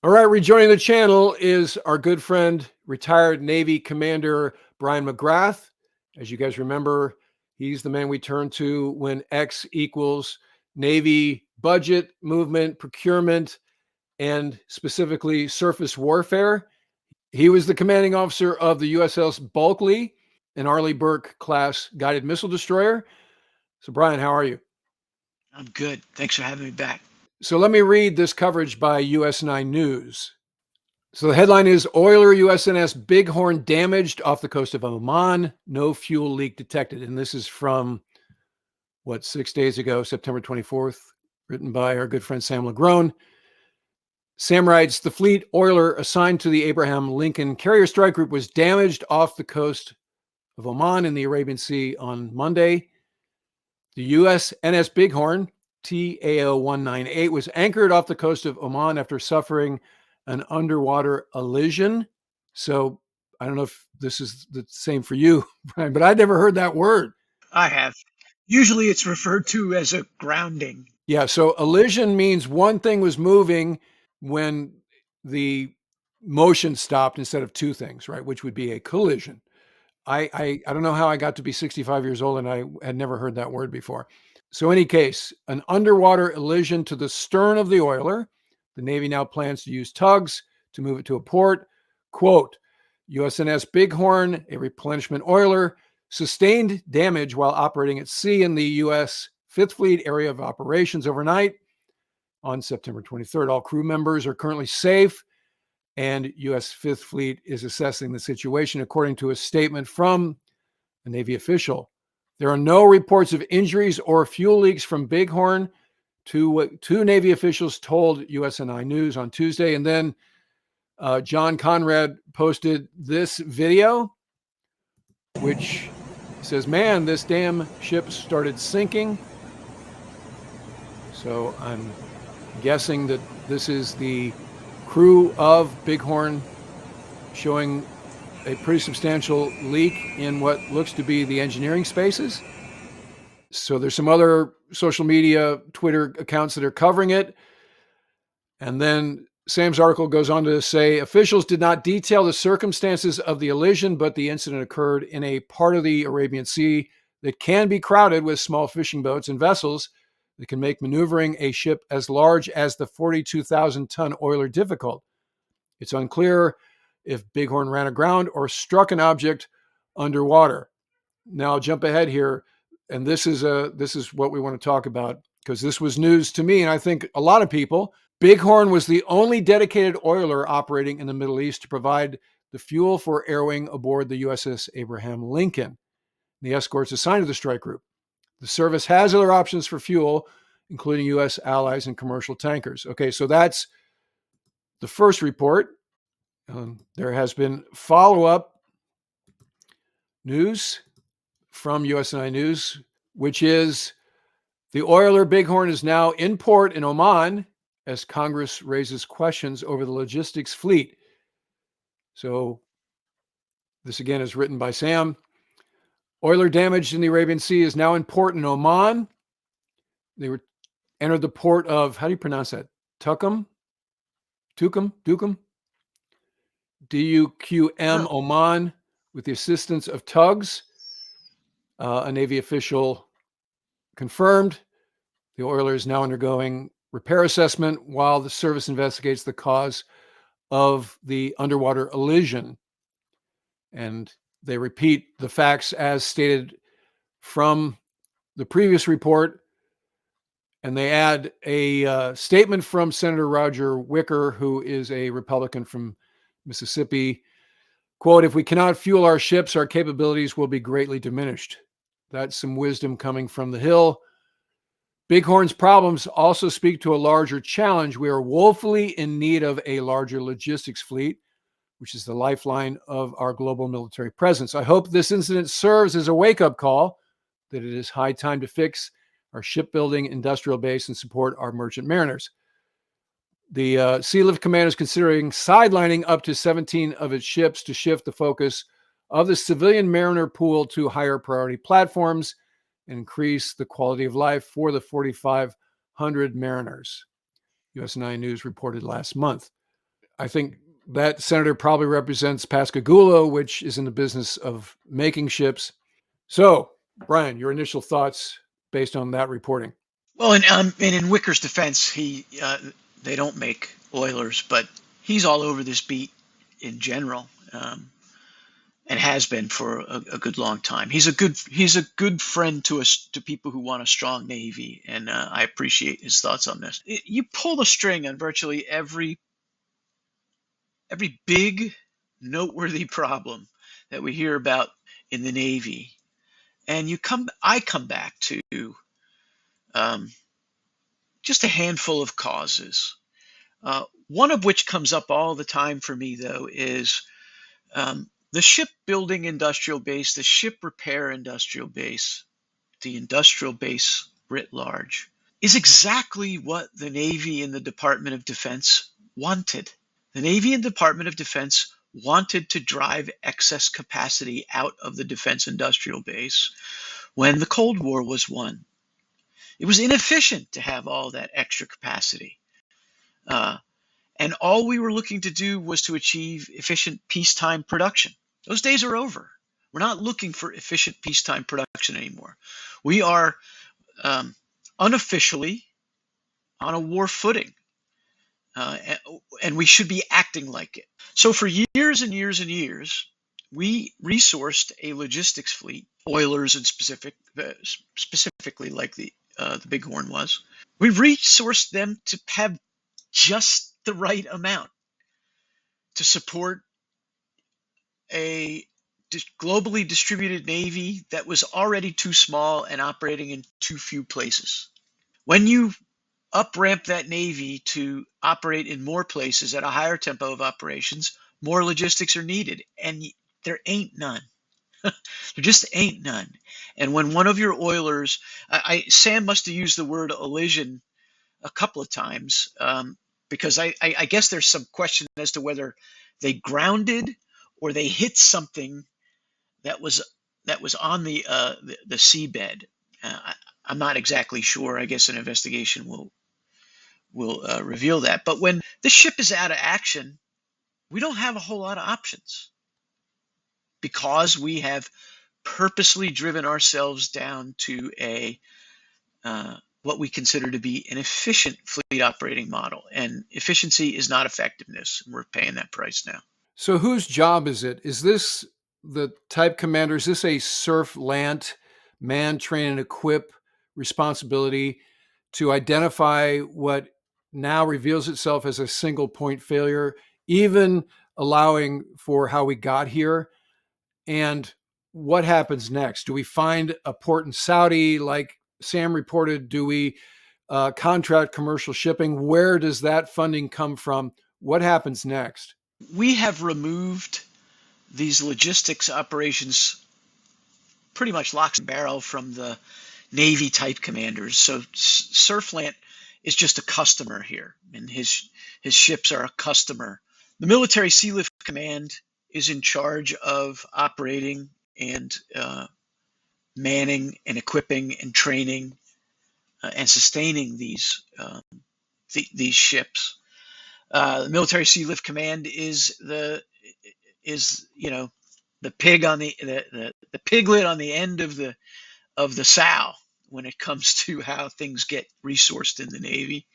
All right, rejoining the channel is our good friend, retired Navy Commander Bryan McGrath. As you guys remember, he's the man we turn to when X equals Navy budget, movement, procurement, and specifically surface warfare. He was the commanding officer of the USS Bulkley, an Arleigh Burke class guided missile destroyer. So, Bryan, how are you? I'm good. Thanks for having me back. So, let me read this coverage by US9 News. So the headline is Oiler USNS Big Horn damaged off the coast of Oman. No fuel leak detected. And this is from 6 days ago, September 24th, written by our good friend Sam Legrone. Sam writes, the fleet oiler assigned to the Abraham Lincoln Carrier Strike Group was damaged off the coast of Oman in the Arabian Sea on Monday. The USNS Big Horn, TAO 198, was anchored off the coast of Oman after suffering an underwater allision. So I don't know if this is the same for you, Bryan, but I'd never heard that word. I have. Usually it's referred to as a grounding. Yeah, so allision means one thing was moving when the motion stopped instead of two things, right? Which would be a collision. I don't know how I got to be 65 years old and I had never heard that word before. So, any case, an underwater allision to the stern of the oiler. The Navy now plans to use tugs to move it to a port. Quote, USNS Big Horn, a replenishment oiler, sustained damage while operating at sea in the U.S. Fifth Fleet area of operations overnight on September 23rd. All crew members are currently safe, and U.S. Fifth Fleet is assessing the situation, according to a statement from a Navy official. There are no reports of injuries or fuel leaks from Big Horn, two Navy officials told USNI News on Tuesday. And then John Conrad posted this video, which says, man, this damn ship started sinking. So I'm guessing that this is the crew of Big Horn showing a pretty substantial leak in what looks to be the engineering spaces. So there's some other social media, Twitter accounts that are covering it. And then Sam's article goes on to say officials did not detail the circumstances of the allision, but the incident occurred in a part of the Arabian Sea that can be crowded with small fishing boats and vessels that can make maneuvering a ship as large as the 42,000-ton oiler difficult. It's unclear if Bighorn ran aground or struck an object underwater. Now I'll jump ahead here, and this is what we want to talk about because this was news to me, and I think a lot of people. Bighorn was the only dedicated oiler operating in the Middle East to provide the fuel for air wing aboard the USS Abraham Lincoln, the escorts assigned to the strike group. The service has other options for fuel, including U.S. allies and commercial tankers. Okay, so that's the first report. There has been follow-up news from USNI News, which is the oiler Bighorn is now in port in Oman as Congress raises questions over the logistics fleet. So this again is written by Sam. Oiler damaged in the Arabian Sea is now in port in Oman. They were entered the port of, how do you pronounce that? Duqm, DUQM, Oh, Oman, with the assistance of tugs. A Navy official confirmed the oiler is now undergoing repair assessment while the service investigates the cause of the underwater allision. And they repeat the facts as stated from the previous report. And they add a statement from Senator Roger Wicker, who is a Republican from Mississippi. Quote, if we cannot fuel our ships, our capabilities will be greatly diminished. That's some wisdom coming from the Hill. Bighorn's problems also speak to a larger challenge. We are woefully in need of a larger logistics fleet, which is the lifeline of our global military presence. I hope this incident serves as a wake-up call that it is high time to fix our shipbuilding industrial base and support our merchant mariners. The Sea Lift Command is considering sidelining up to 17 of its ships to shift the focus of the civilian mariner pool to higher priority platforms and increase the quality of life for the 4,500 mariners, USNI News reported last month. I think that senator probably represents Pascagoula, which is in the business of making ships. So, Brian, your initial thoughts based on that reporting? Well, and in Wicker's defense, they don't make oilers, but he's all over this beat in general, and has been for a good long time. He's a good friend to us, to people who want a strong Navy, and I appreciate his thoughts on this. You pull the string on virtually every big noteworthy problem that we hear about in the Navy, and I come back to just a handful of causes. One of which comes up all the time for me, though, is the shipbuilding industrial base, the ship repair industrial base, the industrial base writ large, is exactly what the Navy and the Department of Defense wanted. The Navy and Department of Defense wanted to drive excess capacity out of the defense industrial base when the Cold War was won. It was inefficient to have all that extra capacity. And all we were looking to do was to achieve efficient peacetime production. Those days are over. We're not looking for efficient peacetime production anymore. We are unofficially on a war footing, and we should be acting like it. So for years and years and years, we resourced a logistics fleet, oilers and specifically like the Big Horn was. We resourced them to have just the right amount to support a globally distributed Navy that was already too small and operating in too few places. When you up-ramp that Navy to operate in more places at a higher tempo of operations, more logistics are needed, and there ain't none. There just ain't none. And when one of your oilers, Sam must have used the word allision a couple of times, because I guess there's some question as to whether they grounded or they hit something that was on the seabed. I'm not exactly sure. I guess an investigation will reveal that. But when the ship is out of action, we don't have a whole lot of options, because we have purposely driven ourselves down to a what we consider to be an efficient fleet operating model. And efficiency is not effectiveness. And we're paying that price now. So whose job is it? Is this the type commander? Is this a surf lant, man, train, and equip responsibility to identify what now reveals itself as a single point failure, even allowing for how we got here? And what happens next? Do we find a port in Saudi like Sam reported? Do we contract commercial shipping? Where does that funding come from? What happens next? We have removed these logistics operations pretty much lock and barrel from the Navy type commanders. So Surflant is just a customer here, and his ships are a customer. The Military Sea Lift Command is in charge of operating and manning and equipping and training and sustaining these ships. The Military Sea Lift Command is the pig on the piglet on the end of the sow when it comes to how things get resourced in the Navy.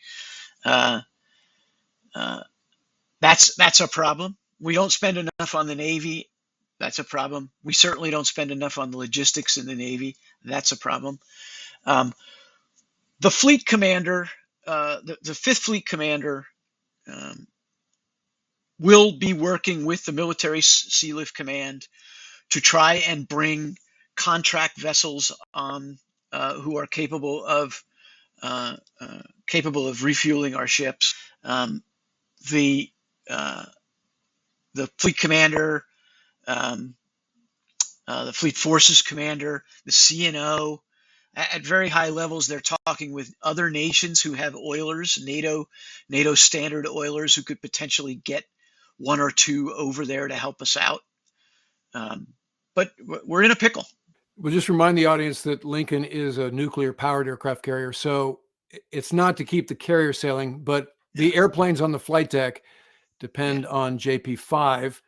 That's a problem. We don't spend enough on the Navy. That's a problem. We certainly don't spend enough on the logistics in the Navy. That's a problem. The fleet commander, the Fifth Fleet Commander, will be working with the Military Sea Lift Command to try and bring contract vessels on who are capable of refueling our ships. The fleet commander, the Fleet Forces Commander, the CNO, at very high levels, they're talking with other nations who have oilers, NATO standard oilers, who could potentially get one or two over there to help us out. But we're in a pickle. We'll just remind the audience that Lincoln is a nuclear-powered aircraft carrier, so it's not to keep the carrier sailing, but the airplanes on the flight deck depend on JP5.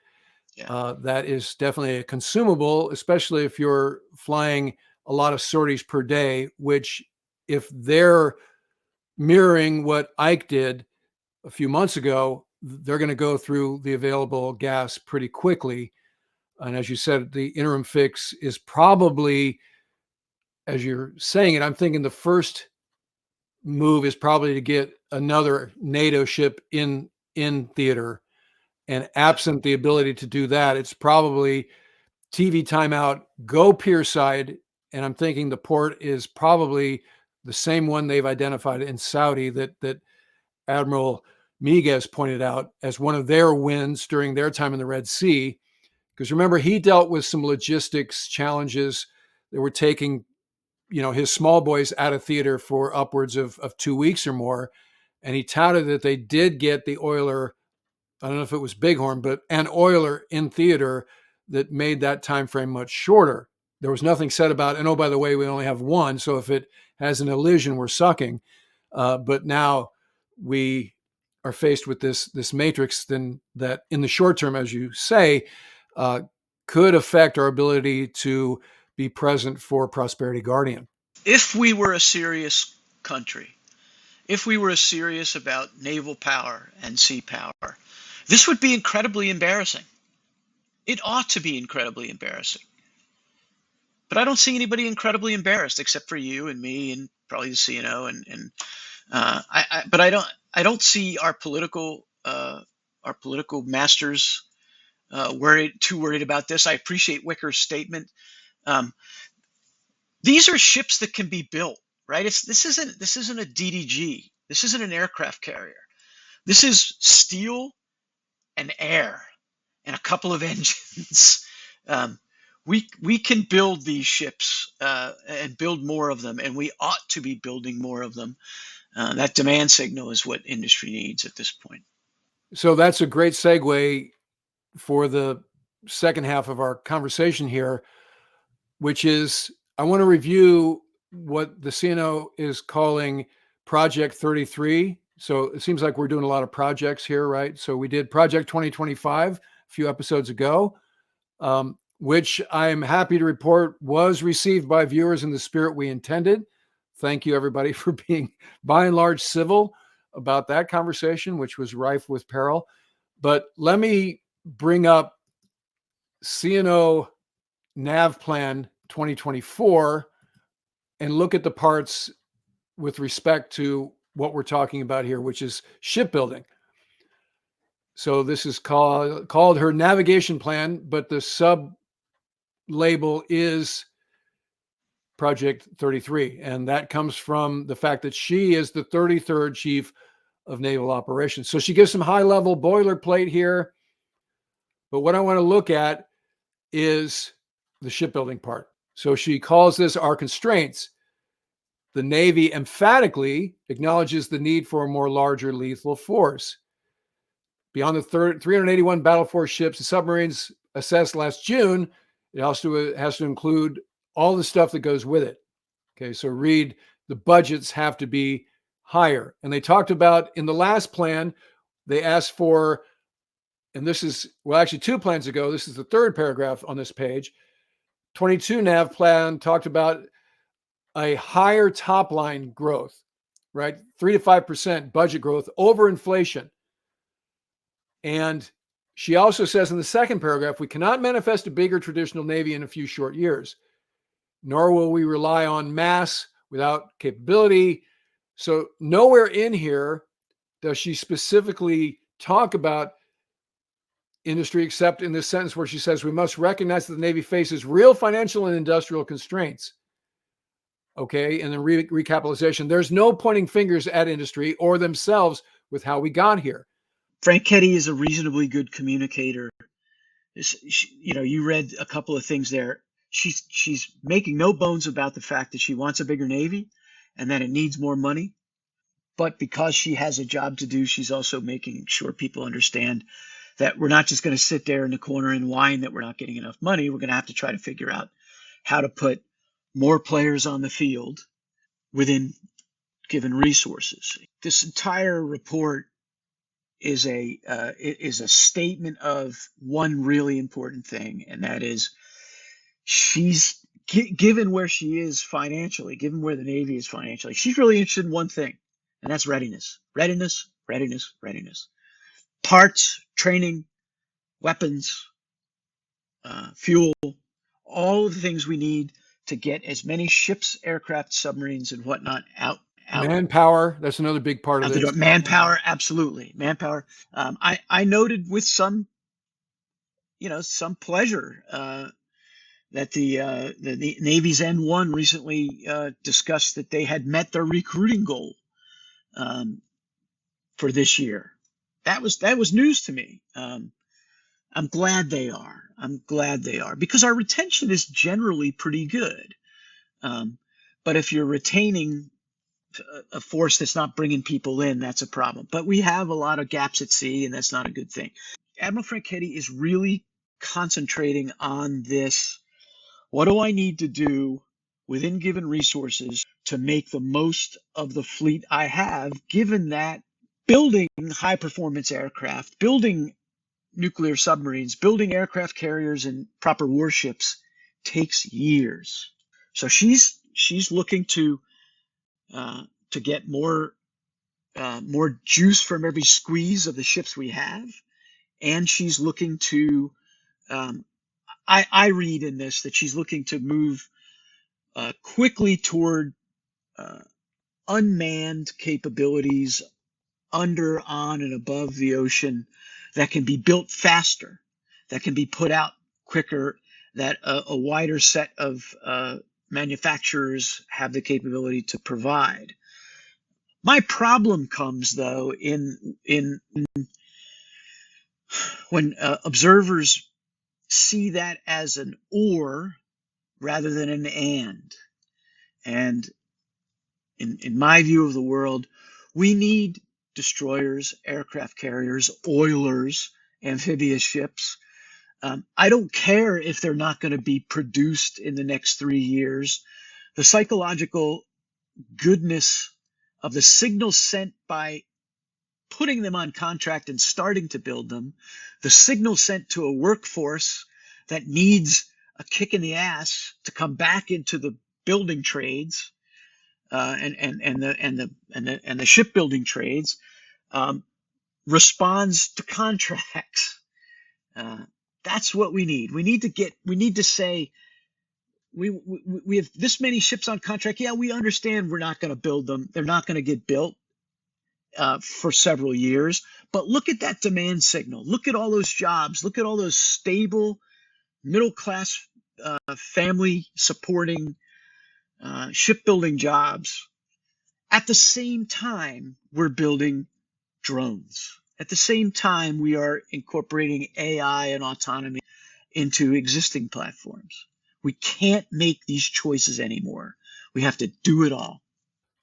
Yeah. That is definitely a consumable, especially if you're flying a lot of sorties per day, which if they're mirroring what Ike did a few months ago, they're going to go through the available gas pretty quickly. And as you said, the interim fix is probably, as you're saying it, I'm thinking the first move is probably to get another NATO ship in theater. And Yeah. absent the ability to do that, it's probably TV timeout, go pier side. And I'm thinking the port is probably the same one they've identified in Saudi that Admiral Miguez pointed out as one of their wins during their time in the Red Sea. Because remember, he dealt with some logistics challenges that were taking, his small boys out of theater for upwards of 2 weeks or more. And he touted that they did get the oiler, I don't know if it was Bighorn, but an oiler in theater that made that time frame much shorter. There was nothing said about, and oh, by the way, we only have one, so if it has an allision, we're sucking. But now we are faced with this matrix then that in the short term, as you say, could affect our ability to be present for Prosperity Guardian. If we were a serious country, if we were serious about naval power and sea power, this would be incredibly embarrassing. It ought to be incredibly embarrassing. But I don't see anybody incredibly embarrassed except for you and me and probably the CNO but I don't see our political masters too worried about this. I appreciate Wicker's statement. Um, these are ships that can be built, right? This isn't a DDG. This isn't an aircraft carrier. This is steel and air and a couple of engines. We can build these ships and build more of them, and we ought to be building more of them. That demand signal is what industry needs at this point. So that's a great segue for the second half of our conversation here, which is I want to review what the CNO is calling Project 33. So it seems like we're doing a lot of projects here, right? So we did Project 2025 a few episodes ago, which I'm happy to report was received by viewers in the spirit we intended. Thank you, everybody, for being, by and large, civil about that conversation, which was rife with peril. But let me bring up CNO Nav Plan 2024 and look at the parts with respect to what we're talking about here, which is shipbuilding. So this is called her navigation plan, but the sub label is Project 33. And that comes from the fact that she is the 33rd Chief of Naval Operations. So she gives some high level boilerplate here. But what I want to look at is the shipbuilding part. So she calls this our constraints. The Navy emphatically acknowledges the need for a more larger lethal force. Beyond the 381 battle force ships and submarines assessed last June, it also has to include all the stuff that goes with it. Okay, so read the budgets have to be higher. And they talked about in the last plan, they asked for, and this is, well, actually 2 plans ago, this is the third paragraph on this page, 22 NAV plan talked about a higher top line growth, right? 3 to 5% budget growth over inflation. And she also says in the second paragraph, we cannot manifest a bigger traditional Navy in a few short years, nor will we rely on mass without capability. So nowhere in here does she specifically talk about industry, except in this sentence where she says, we must recognize that the Navy faces real financial and industrial constraints. Okay, and then recapitalization. There's no pointing fingers at industry or themselves with how we got here. Franchetti is a reasonably good communicator. You read a couple of things there. She's making no bones about the fact that she wants a bigger Navy and that it needs more money. But because she has a job to do, she's also making sure people understand that we're not just going to sit there in the corner and whine that we're not getting enough money. We're going to have to try to figure out how to put more players on the field within given resources. This entire report is a statement of one really important thing, and that is she's given where she is financially, given where the Navy is financially, she's really interested in one thing, and that's readiness, readiness, readiness, readiness. Parts, training, weapons, fuel, all of the things we need to get as many ships, aircraft, submarines, and whatnot out. Manpower, that's another big part of Out the this. door. Manpower, absolutely. Manpower. I noted with some, some pleasure that the Navy's N1 recently discussed that they had met their recruiting goal for this year. That was news to me. I'm glad they are. I'm glad they are, because our retention is generally pretty good. But if you're retaining a force that's not bringing people in, that's a problem. But we have a lot of gaps at sea, and that's not a good thing. Admiral Franchetti is really concentrating on this. What do I need to do within given resources to make the most of the fleet I have, given that building high performance aircraft, building nuclear submarines, building aircraft carriers and proper warships takes years. So she's looking to get more juice from every squeeze of the ships we have, and she's looking to. I read in this that she's looking to move quickly toward unmanned capabilities under, on, and above the ocean that can be built faster, that can be put out quicker, that a wider set of manufacturers have the capability to provide. My problem comes, though, in when observers see that as an or rather than an and. And in my view of the world, we need destroyers, aircraft carriers, oilers, amphibious ships. I don't care if they're not going to be produced in the next 3 years. The psychological goodness of the signal sent by putting them on contract and starting to build them, the signal sent to a workforce that needs a kick in the ass to come back into the building trades and the shipbuilding trades, responds to contracts. That's what we need. We need to say, we have this many ships on contract. Yeah, we understand we're not going to build them. They're not going to get built for several years. But look at that demand signal. Look at all those jobs. Look at all those stable, middle-class, family-supporting shipbuilding jobs. At the same time, we're building drones. At the same time, we are incorporating AI and autonomy into existing platforms. We can't make these choices anymore. We have to do it all.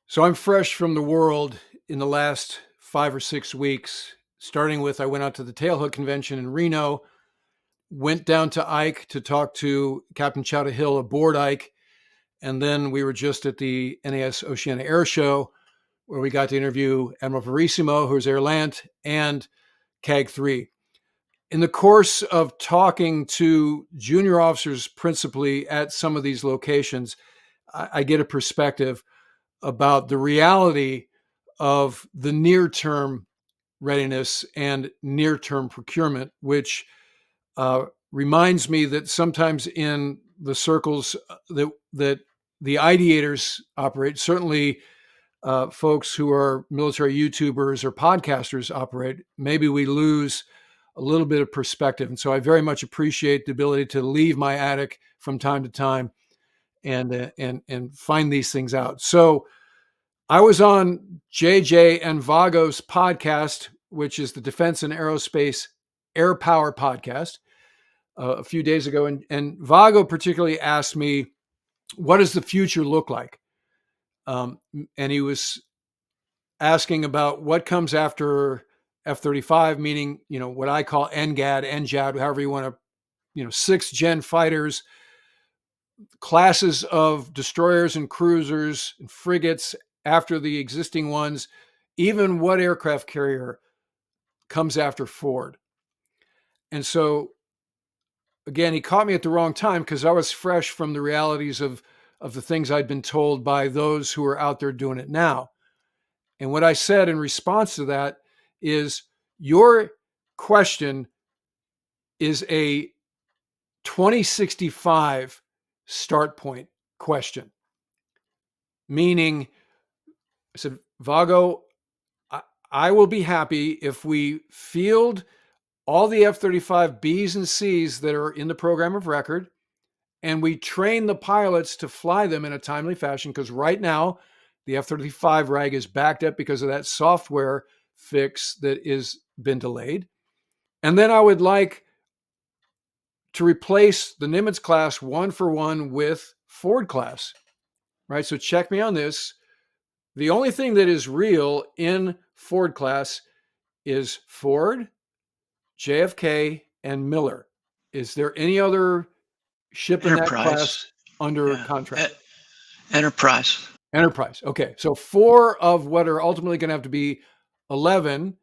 So I'm fresh from the world in the last 5 or 6 weeks, starting with I went out to the Tailhook Convention in Reno, went down to Ike to talk to Captain Chowda Hill aboard Ike, and then we were just at the NAS Oceana Air Show, where we got to interview Admiral Verissimo, who's Air Lant, and CAG 3. In the course of talking to junior officers, principally at some of these locations, I get a perspective about the reality of the near-term readiness and near-term procurement, which reminds me that sometimes in the circles that the ideators operate, certainly folks who are military YouTubers or podcasters operate, maybe we lose a little bit of perspective. And so I very much appreciate the ability to leave my attic from time to time and find these things out. So I was on JJ and Vago's podcast, which is the Defense and Aerospace Air Power podcast, a few days ago. And Vago particularly asked me, what does the future look like? And he was asking about what comes after F-35, meaning, what I call NGAD, NJAD, however you want to, 6th gen fighters, classes of destroyers and cruisers and frigates after the existing ones, even what aircraft carrier comes after Ford. And so, again, he caught me at the wrong time because I was fresh from the realities of the things I'd been told by those who are out there doing it now. And what I said in response to that is, your question is a 2065 start point question. Meaning, I said, Vago, I will be happy if we field all the F-35 Bs and Cs that are in the program of record, and we train the pilots to fly them in a timely fashion, because right now the F-35 RAG is backed up because of that software fix that has been delayed. And then I would like to replace the Nimitz class 1-for-1 with Ford class, right? So check me on this. The only thing that is real in Ford class is Ford, JFK, and Miller. Is there any other ship in that class Enterprise. under Yeah. contract? Enterprise. Enterprise. Okay. So 4 of what are ultimately going to have to be 11,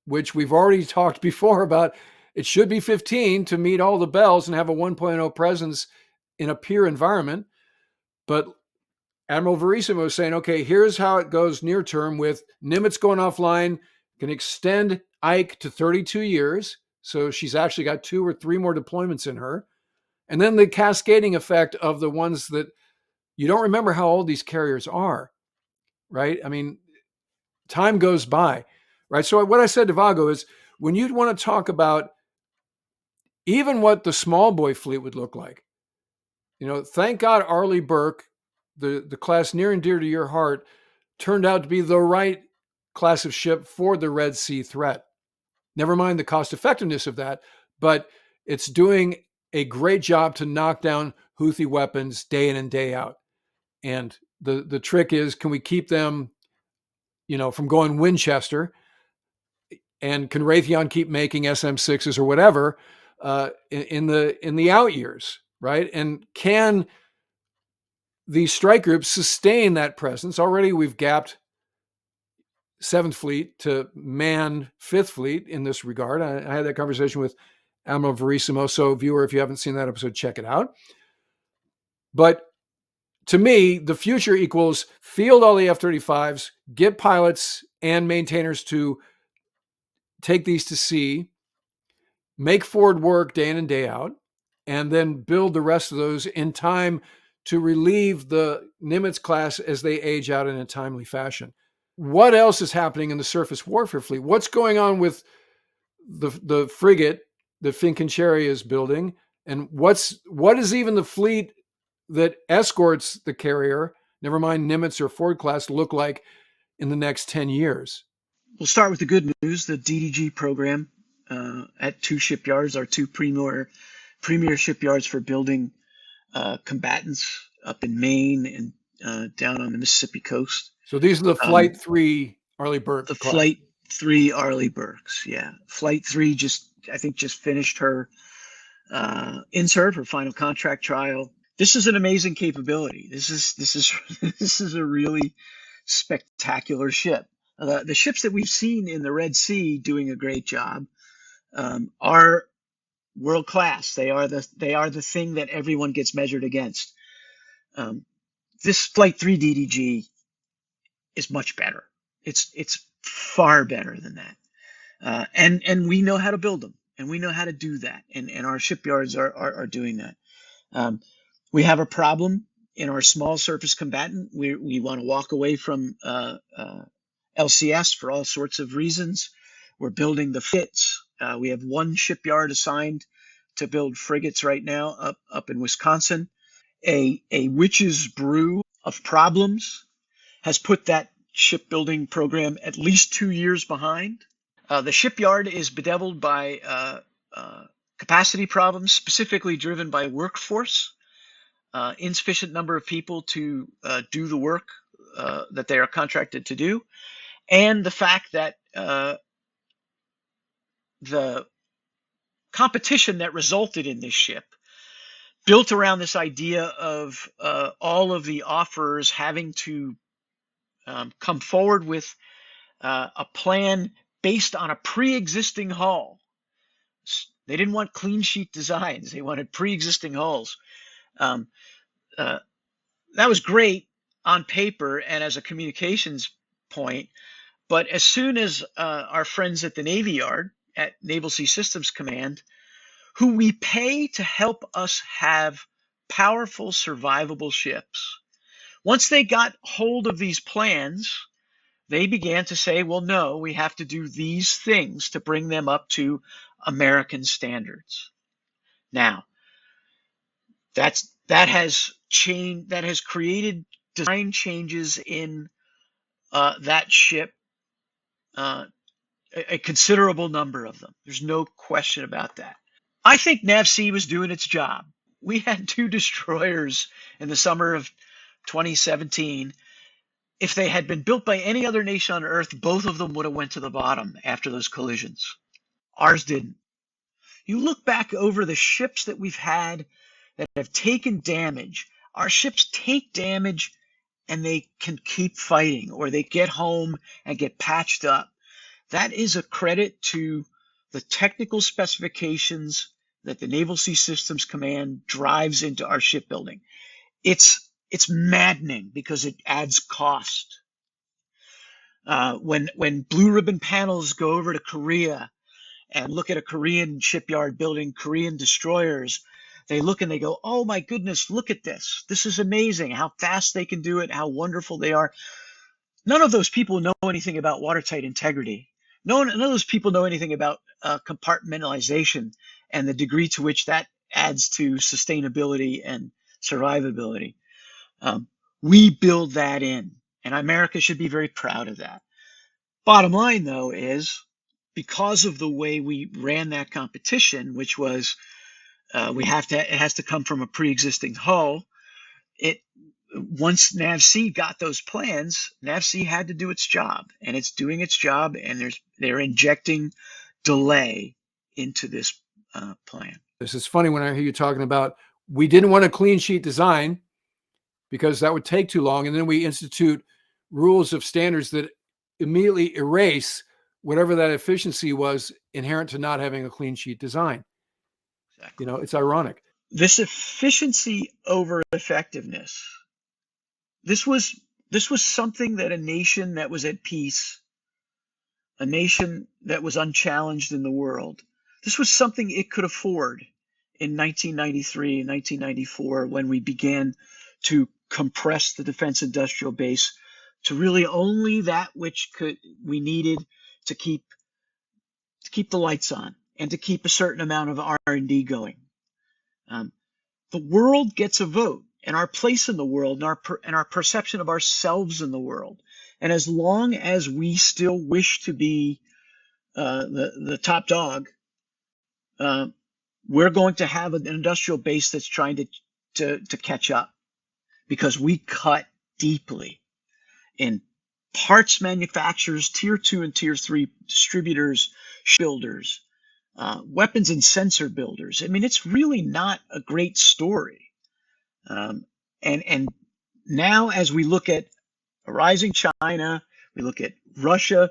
which we've already talked before about, it should be 15 to meet all the bells and have a 1.0 presence in a peer environment. But Admiral Verissimo is saying, okay, here's how it goes near term with Nimitz going offline, can extend Ike to 32 years. So she's actually got 2 or 3 more deployments in her. And then the cascading effect of the ones that you don't remember how old these carriers are, right? I mean, time goes by, right? So what I said to Vago is, when you'd want to talk about even what the small boy fleet would look like, thank God Arleigh Burke, the class near and dear to your heart, turned out to be the right class of ship for the Red Sea threat. Never mind the cost effectiveness of that, but it's doing a great job to knock down Houthi weapons day in and day out. And the trick is, can we keep them, from going Winchester? And can Raytheon keep making SM6s or whatever in the out years, right? And can these strike groups sustain that presence? Already we've gapped 7th Fleet to man 5th Fleet in this regard. I had that conversation with Admiral Verissimo. So, viewer, if you haven't seen that episode, check it out. But to me, the future equals field all the F-35s, get pilots and maintainers to take these to sea, make Ford work day in and day out, and then build the rest of those in time to relieve the Nimitz class as they age out in a timely fashion. What else is happening in the surface warfare fleet? What's going on with the frigate that Fincantieri is building? And what is even the fleet that escorts the carrier, never mind Nimitz or Ford class, look like in the next 10 years? We'll start with the good news. The DDG program at 2 shipyards are 2 premier shipyards for building combatants up in Maine and down on the Mississippi coast. So these are the Flight 3 Arleigh Burke The class. Flight 3 Arleigh Burkes, yeah. Flight 3 just finished her in-serve, her final contract trial. This is an amazing capability. This is a really spectacular ship. The ships that we've seen in the Red Sea doing a great job are world class. They are the thing that everyone gets measured against. This Flight 3 DDG is much better. It's far better than that. And we know how to build them, and we know how to do that, and our shipyards are doing that. We have a problem in our small surface combatant. We want to walk away from LCS for all sorts of reasons. We're building the frigates. We have 1 shipyard assigned to build frigates right now up in Wisconsin. A witch's brew of problems has put that shipbuilding program at least 2 years behind. The shipyard is bedeviled by capacity problems, specifically driven by workforce, insufficient number of people to do the work that they are contracted to do, and the fact that the competition that resulted in this ship, built around this idea of all of the offerers having to come forward with a plan based on a pre-existing hull. They didn't want clean sheet designs. They wanted pre-existing hulls. Um, that was great on paper and as a communications point. But as soon as our friends at the Navy Yard at Naval Sea Systems Command, who we pay to help us have powerful, survivable ships, once they got hold of these plans, they began to say, well, no, we have to do these things to bring them up to American standards. Now, that has changed, that has created design changes in that ship, a considerable number of them. There's no question about that. I think NAVSEA was doing its job. We had 2 destroyers in the summer of 2017. If they had been built by any other nation on Earth, both of them would have went to the bottom after those collisions. Ours didn't. You look back over the ships that we've had that have taken damage. Our ships take damage and they can keep fighting, or they get home and get patched up. That is a credit to the technical specifications that the Naval Sea Systems Command drives into our shipbuilding. It's maddening because it adds cost. When Blue Ribbon panels go over to Korea and look at a Korean shipyard building Korean destroyers, they look and they go, oh my goodness, look at this. This is amazing how fast they can do it, how wonderful they are. None of those people know anything about watertight integrity. None of those people know anything about compartmentalization and the degree to which that adds to sustainability and survivability. We build that in, and America should be very proud of that. Bottom line, though, is because of the way we ran that competition, which was it has to come from a pre-existing hull. Once NAVSEA got those plans, NAVSEA had to do its job, and it's doing its job, and they're injecting delay into this plan. This is funny when I hear you talking about we didn't want a clean sheet design because that would take too long, and then we institute rules of standards that immediately erase whatever that efficiency was inherent to not having a clean sheet design. Exactly. It's ironic. This efficiency over effectiveness. This was something that a nation that was at peace, a nation that was unchallenged in the world, this was something it could afford in 1993 and 1994 when we began to compress the defense industrial base to really only that which we needed to keep the lights on and to keep a certain amount of R&D going. The world gets a vote, and our place in the world, and our perception of ourselves in the world. And as long as we still wish to be the top dog, we're going to have an industrial base that's trying to catch up, because we cut deeply in parts manufacturers, tier 2 and tier 3 distributors, builders, weapons and sensor builders. I mean, it's really not a great story. And now as we look at a rising China, we look at Russia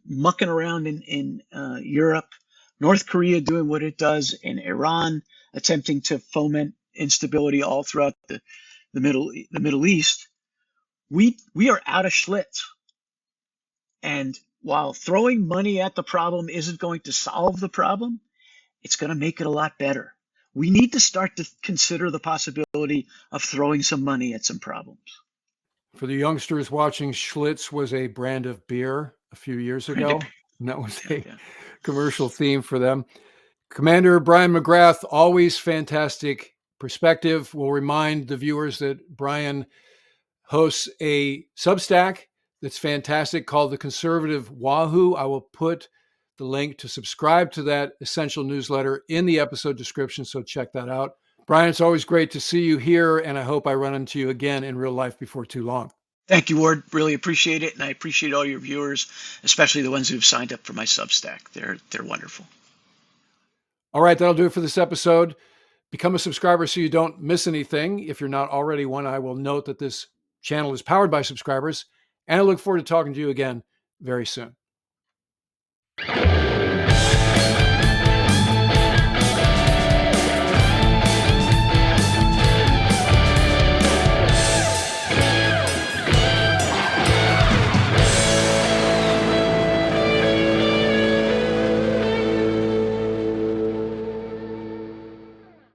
mucking around in Europe, North Korea doing what it does, and Iran attempting to foment instability all throughout the Middle East, we are out of Schlitz. And while throwing money at the problem isn't going to solve the problem, it's going to make it a lot better. We need to start to consider the possibility of throwing some money at some problems. For the youngsters watching, Schlitz was a brand of beer a few years ago, and that was a commercial theme for them. Commander Bryan McGrath, always fantastic perspective. We'll remind the viewers that Bryan hosts a Substack that's fantastic called The Conservative Wahoo. I will put the link to subscribe to that essential newsletter in the episode description, so check that out. Bryan, it's always great to see you here, and I hope I run into you again in real life before too long. Thank you, Ward. Really appreciate it, and I appreciate all your viewers, especially the ones who've signed up for my Substack. They're wonderful. All right, that'll do it for this episode. Become a subscriber so you don't miss anything. If you're not already one, I will note that this channel is powered by subscribers, and I look forward to talking to you again very soon. you.